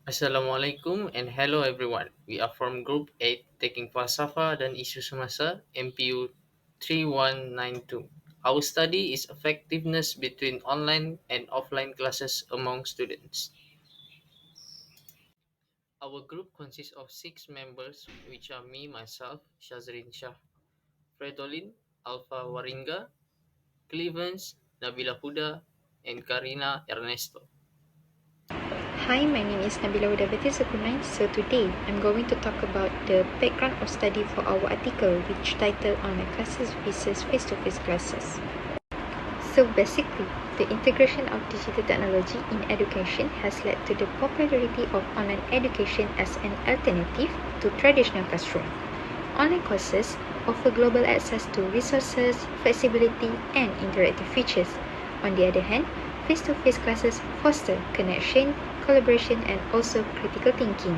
Assalamualaikum and hello everyone. We are from Group 8 taking Falsafah dan Isu Semasa MPU 3192. Our study is effectiveness between online and offline classes among students. Our group consists of 6 members, which are me, myself, Shazrin Shah, Fredolin, Alpha Waringa, Clevens, Nabila Huda, and Karina Ernesto. Hi, my name is Nabila Udavati Sukunai. So today, I'm going to talk about the background of study for our article, which titled Online Classes versus Face-to-Face Classes. So basically, the integration of digital technology in education has led to the popularity of online education as an alternative to traditional classroom. Online courses offer global access to resources, flexibility, and interactive features. On the other hand, face-to-face classes foster connection, collaboration, and also critical thinking.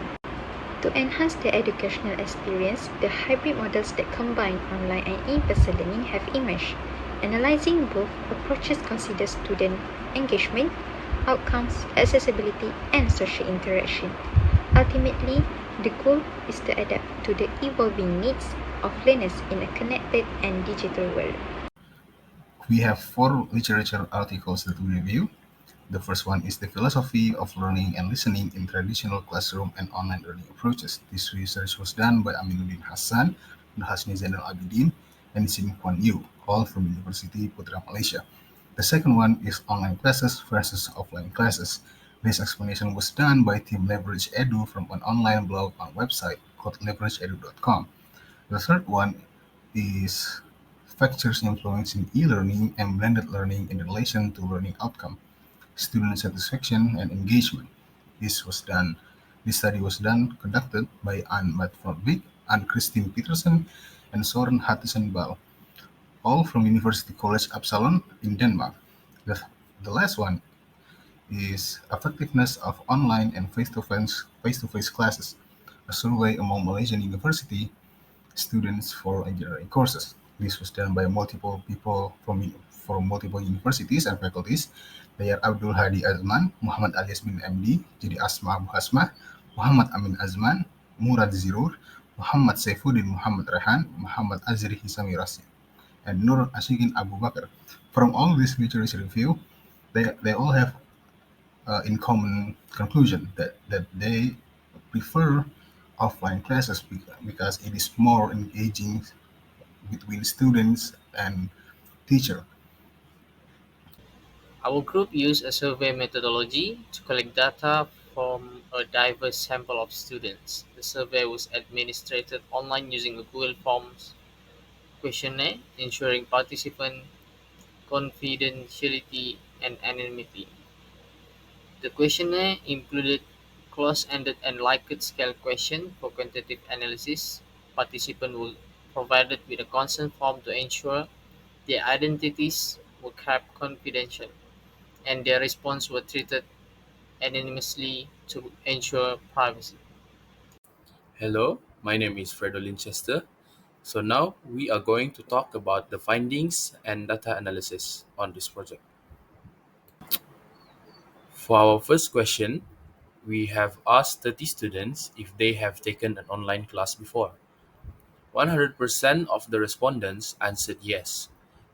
To enhance the educational experience, the hybrid models that combine online and in-person learning have emerged. Analyzing both approaches considers student engagement, outcomes, accessibility, and social interaction. Ultimately, the goal is to adapt to the evolving needs of learners in a connected and digital world. We have four literature articles that we review. The first one is the philosophy of learning and listening in traditional classroom and online learning approaches. This research was done by Aminuddin Hassan, Hasni Zainal Abidin, and Sim Kwan Yu, all from University Putra Malaysia. The second one is online classes versus offline classes. This explanation was done by Team Leverage Edu from an online blog on website called leverageedu.com. The third one is factors influencing e-learning and blended learning in relation to learning outcome, student satisfaction, and engagement. This study was conducted by Anne Matfordvik, Anne Christine Petersen, and Soren Hattisen Bal, all from University College Uppsala in Denmark. The, the last one is effectiveness of online and face-to-face classes, a survey among Malaysian university students for engineering courses. This was done by multiple people from multiple universities and faculties. They are Abdul Hadi Azman, Muhammad Alias bin MD, Jadi Asma Abu Hasmah, Muhammad Amin Azman, Murad Zirur, Muhammad Saifuddin Muhammad Rehan, Muhammad Azri Hisami Rasid, and Nur Ashikin Abu Bakar. From all this literature review, they all have in common conclusion that they prefer offline classes because it is more engaging between students and teacher. Our group used a survey methodology to collect data from a diverse sample of students. The survey was administered online using a Google Forms questionnaire, ensuring participant confidentiality and anonymity. The questionnaire included close-ended and Likert scale questions for quantitative analysis. Participants were provided with a consent form to ensure their identities were kept confidential, and their responses were treated anonymously to ensure privacy. Hello, my name is Fredolin Chester. So now we are going to talk about the findings and data analysis on this project. For our first question, we have asked 30 students if they have taken an online class before. 100% of the respondents answered yes.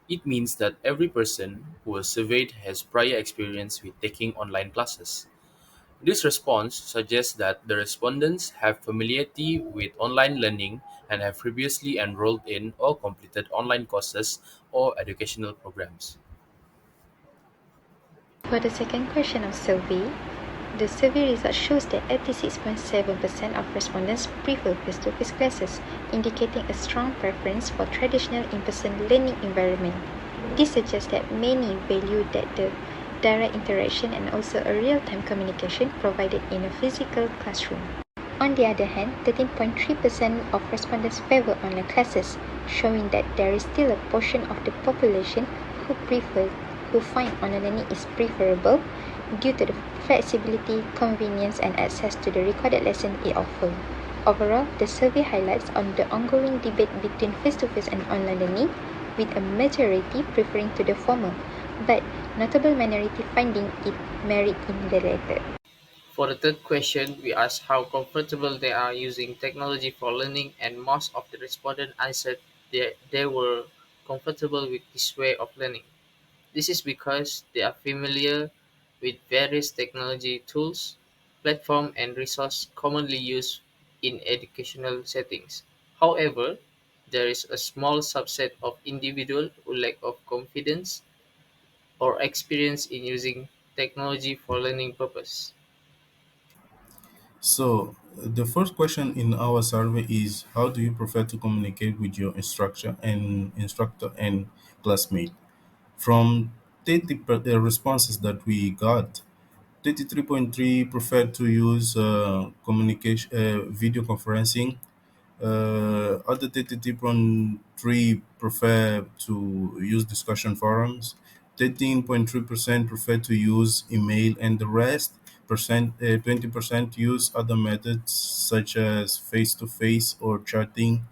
It means that every person who was surveyed has prior experience with taking online classes. This response suggests that the respondents have familiarity with online learning and have previously enrolled in or completed online courses or educational programs. For the second question of survey, the survey result shows that 86.7% of respondents prefer face-to-face classes, indicating a strong preference for traditional in-person learning environment. This suggests that many value that the direct interaction and also a real-time communication provided in a physical classroom. On the other hand, 13.3% of respondents favor online classes, showing that there is still a portion of the population who find online learning is preferable due to the flexibility, convenience, and access to the recorded lesson it offers. Overall, the survey highlights on the ongoing debate between face-to-face and online learning, with a majority preferring to the former, but notable minority finding it merit in the latter. For the third question, we asked how comfortable they are using technology for learning, and most of the respondents answered they were comfortable with this way of learning. This is because they are familiar with various technology tools, platforms, and resources commonly used in educational settings. However, there is a small subset of individuals who lack of confidence or experience in using technology for learning purpose. So, the first question in our survey is, how do you prefer to communicate with your instructor and classmate? From 30 responses that we got, 33.3 prefer to use communication video conferencing. Other 33.3 prefer to use discussion forums. 13.3% prefer to use email, and the rest 20% use other methods such as face-to-face or chatting.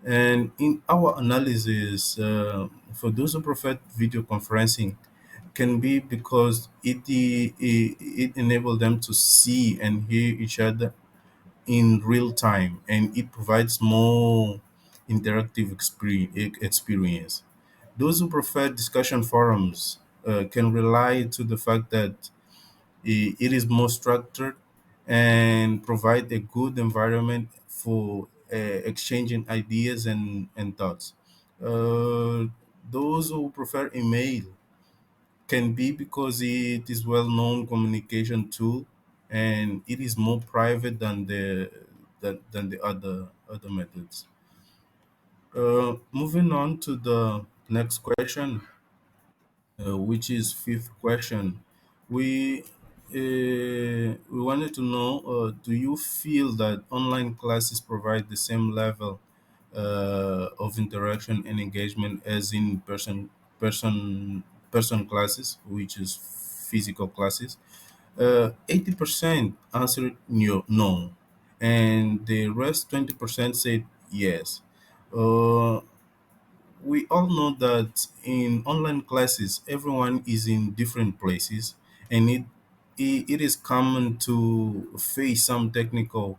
And in our analysis, for those who prefer video conferencing, can be because it enables them to see and hear each other in real time, and it provides more interactive experience. Those who prefer discussion forums can rely to the fact that it is more structured and provide a good environment for exchanging ideas and thoughts. Uh, those who prefer email can be because it is well-known communication tool, and it is more private than the other methods. Moving on to the next question, which is fifth question. We wanted to know: do you feel that online classes provide the same level of interaction and engagement as in person classes, which is physical classes? 80% answered no, and the rest 20% said yes. Uh, we all know that in online classes, everyone is in different places, and it is common to face some technical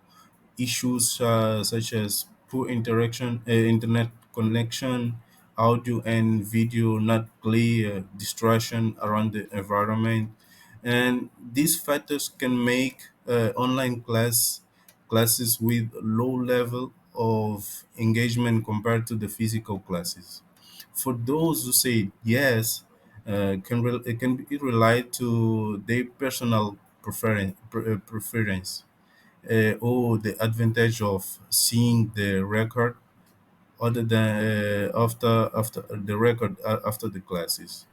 issues such as poor internet connection, audio and video not clear, distraction around the environment, and these factors can make classes with low level of engagement compared to the physical classes. For those who say yes, it can be relied to their personal preference, or the advantage of seeing the record other than after the record after the classes.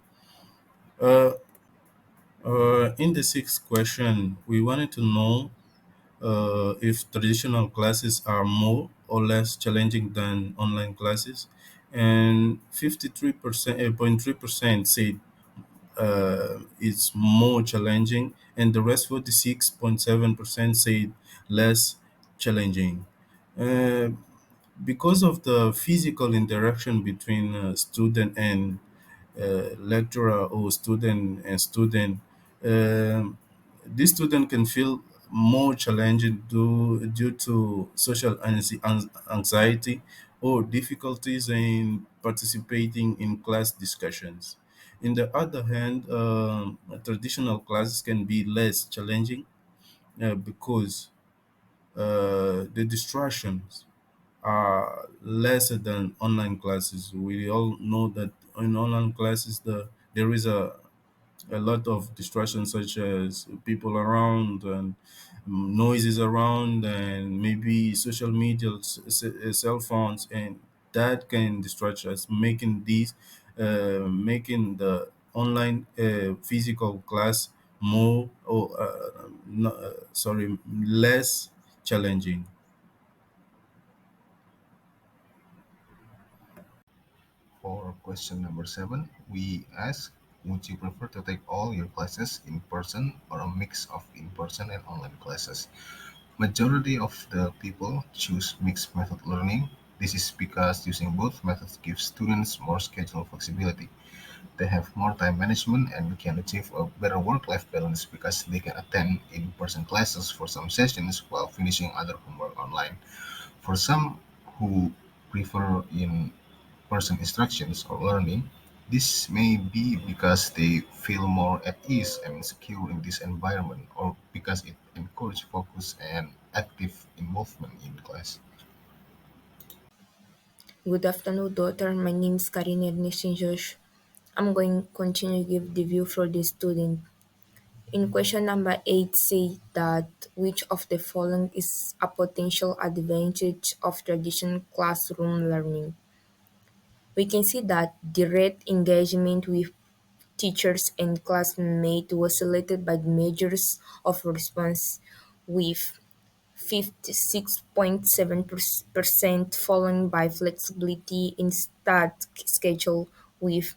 Uh, in the sixth question, we wanted to know if traditional classes are more or less challenging than online classes, and 53% 0.3% said it's more challenging, and the rest 46.7% said less challenging. Uh, because of the physical interaction between student and lecturer, or student and student, um, this student can feel more challenging due to social anxiety or difficulties in participating in class discussions. In the other hand, traditional classes can be less challenging because the distractions are lesser than online classes. We all know that in online classes, there is a lot of distractions, such as people around and noises around, and maybe social media, cell phones, and that can distract us, making the online physical class more or no, sorry, less challenging. For question number 7, we ask, would you prefer to take all your classes in person or a mix of in-person and online classes? Majority of the people choose mixed method learning. This is because using both methods gives students more schedule flexibility. They have more time management and can achieve a better work-life balance because they can attend in-person classes for some sessions while finishing other homework online. For some who prefer in-person instructions or learning, this may be because they feel more at ease and secure in this environment, or because it encourages focus and active involvement in class. Good afternoon, daughter. My name is Karine Ernest Josh. I'm going to continue give the view for the student. In question number 8 say that which of the following is a potential advantage of traditional classroom learning. We can see that direct engagement with teachers and classmates was selected by the measures of response with 56.7% followed by flexibility in start schedule with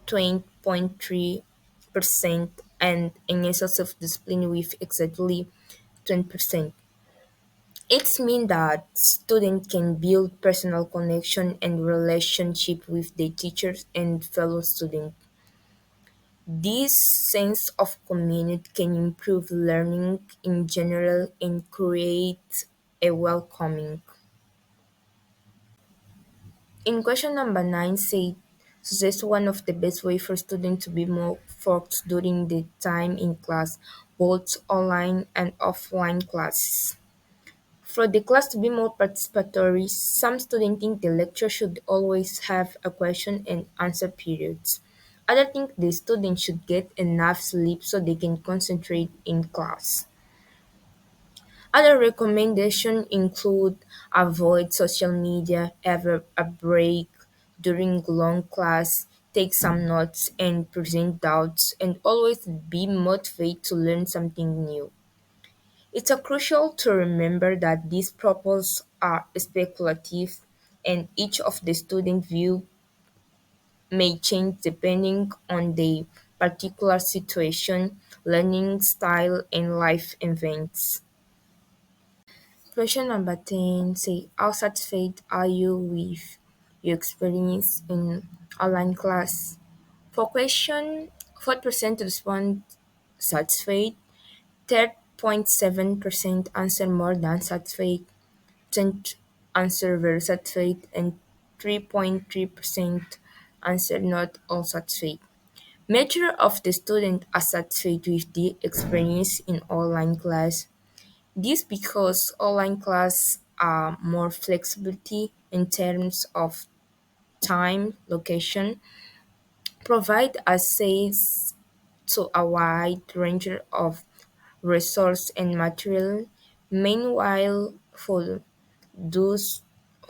20.3% and initial self-discipline with exactly 20%. It means that students can build personal connection and relationship with their teachers and fellow students. This sense of community can improve learning in general and create a welcoming. In question number 9 say suggest one of the best way for students to be more focused during the time in class, both online and offline classes. For the class to be more participatory, some students think the lecture should always have a question and answer periods. Others think the students should get enough sleep so they can concentrate in class. Other recommendations include avoid social media, have a break during long class, take some notes and present doubts, and always be motivated to learn something new. It's a crucial to remember that these proposals are speculative and each of the student view may change depending on the particular situation, learning style, and life events. Question number 10 say how satisfied are you with your experience in online class? For question 4% respond satisfied, 3.7% answer more than satisfied, 10 answer very satisfied, and 3.3% answer not all satisfied. Majority of the students are satisfied with the experience in online class. This because online class are more flexibility in terms of time, location, provide access to a wide range of resource and material. Meanwhile, for those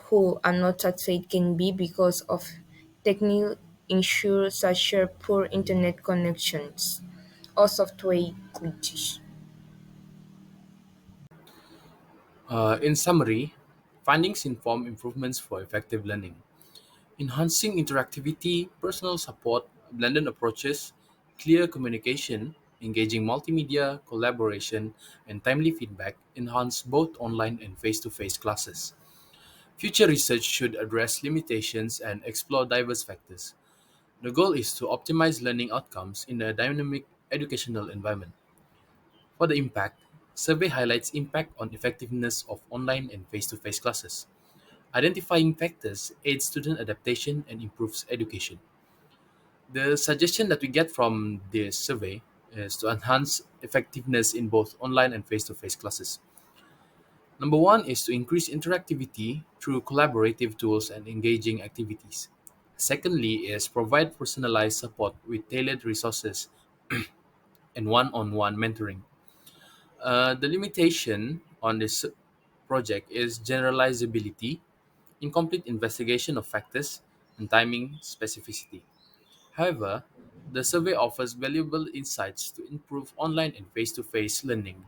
who are not satisfied can be because of technical issues such as poor internet connections or software glitches. In summary, findings inform improvements for effective learning. Enhancing interactivity, personal support, blended approaches, clear communication, engaging multimedia, collaboration, and timely feedback enhance both online and face to face classes. Future research should address limitations and explore diverse factors. The goal is to optimize learning outcomes in a dynamic educational environment. For the impact, survey highlights impact on effectiveness of online and face to face classes. Identifying factors aids student adaptation and improves education. The suggestion that we get from this survey is to enhance effectiveness in both online and face to face classes. Number one is to increase interactivity through collaborative tools and engaging activities. Secondly, is provide personalized support with tailored resources and one on one mentoring. The limitation on this project is generalizability, incomplete investigation of factors, and timing specificity. However, the survey offers valuable insights to improve online and face to face learning.